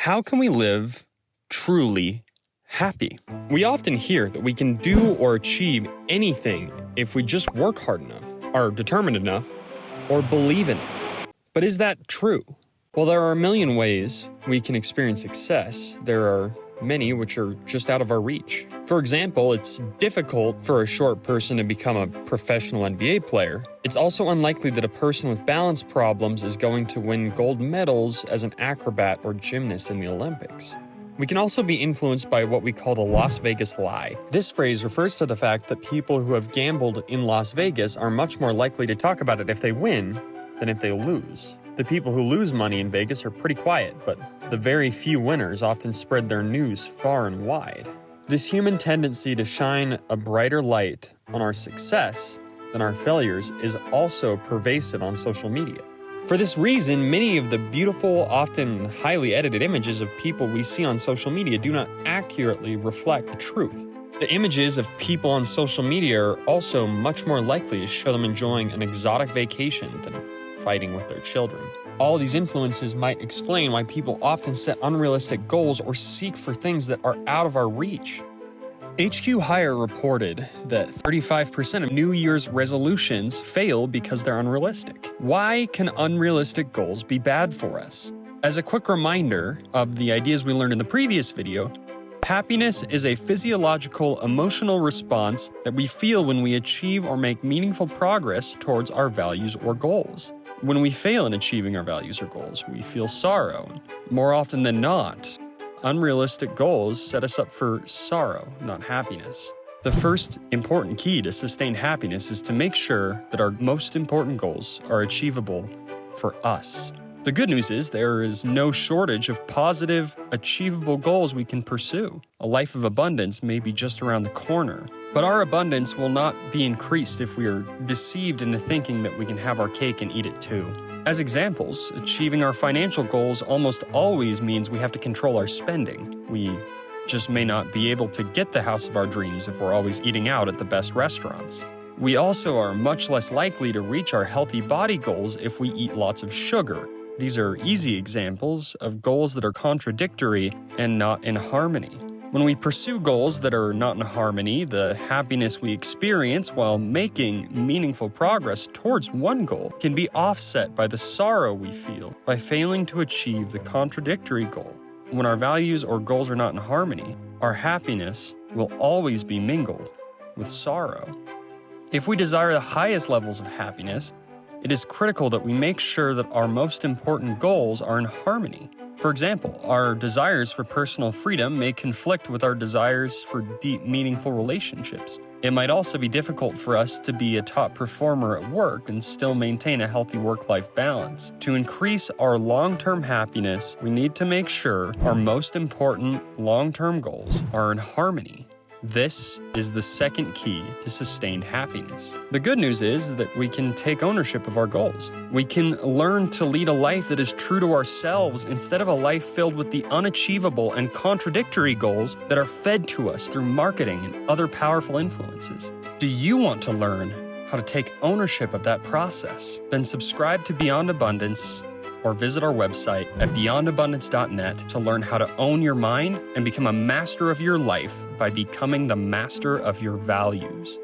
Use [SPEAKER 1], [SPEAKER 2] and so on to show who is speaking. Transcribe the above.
[SPEAKER 1] How can we live truly happy? We often hear that we can do or achieve anything if we just work hard enough, are determined enough, or believe enough. But is that true? Well, there are a million ways we can experience success. There are many which are just out of our reach. For example, it's difficult for a short person to become a professional NBA player. It's also unlikely that a person with balance problems is going to win gold medals as an acrobat or gymnast in the Olympics. We can also be influenced by what we call the Las Vegas lie. This phrase refers to the fact that people who have gambled in Las Vegas are much more likely to talk about it if they win than if they lose. The people who lose money in Vegas are pretty quiet, but the very few winners often spread their news far and wide. This human tendency to shine a brighter light on our success than our failures is also pervasive on social media. For this reason, many of the beautiful, often highly edited images of people we see on social media do not accurately reflect the truth. The images of people on social media are also much more likely to show them enjoying an exotic vacation than fighting with their children. All these influences might explain why people often set unrealistic goals or seek for things that are out of our reach. HQ Hire reported that 35% of New Year's resolutions fail because they're unrealistic. Why can unrealistic goals be bad for us? As a quick reminder of the ideas we learned in the previous video, happiness is a physiological, emotional response that we feel when we achieve or make meaningful progress towards our values or goals. When we fail in achieving our values or goals, we feel sorrow. More often than not, unrealistic goals set us up for sorrow, not happiness. The first important key to sustained happiness is to make sure that our most important goals are achievable for us. The good news is there is no shortage of positive, achievable goals we can pursue. A life of abundance may be just around the corner, but our abundance will not be increased if we are deceived into thinking that we can have our cake and eat it too. As examples, achieving our financial goals almost always means we have to control our spending. We just may not be able to get the house of our dreams if we're always eating out at the best restaurants. We also are much less likely to reach our healthy body goals if we eat lots of sugar. These are easy examples of goals that are contradictory and not in harmony. When we pursue goals that are not in harmony, the happiness we experience while making meaningful progress towards one goal can be offset by the sorrow we feel by failing to achieve the contradictory goal. When our values or goals are not in harmony, our happiness will always be mingled with sorrow. If we desire the highest levels of happiness, it is critical that we make sure that our most important goals are in harmony. For example, our desires for personal freedom may conflict with our desires for deep, meaningful relationships. It might also be difficult for us to be a top performer at work and still maintain a healthy work-life balance. To increase our long-term happiness, we need to make sure our most important long-term goals are in harmony. This is the second key to sustained happiness. The good news is that we can take ownership of our goals. We can learn to lead a life that is true to ourselves instead of a life filled with the unachievable and contradictory goals that are fed to us through marketing and other powerful influences. Do you want to learn how to take ownership of that process? Then subscribe to Beyond Abundance or visit our website at beyondabundance.net to learn how to own your mind and become a master of your life by becoming the master of your values.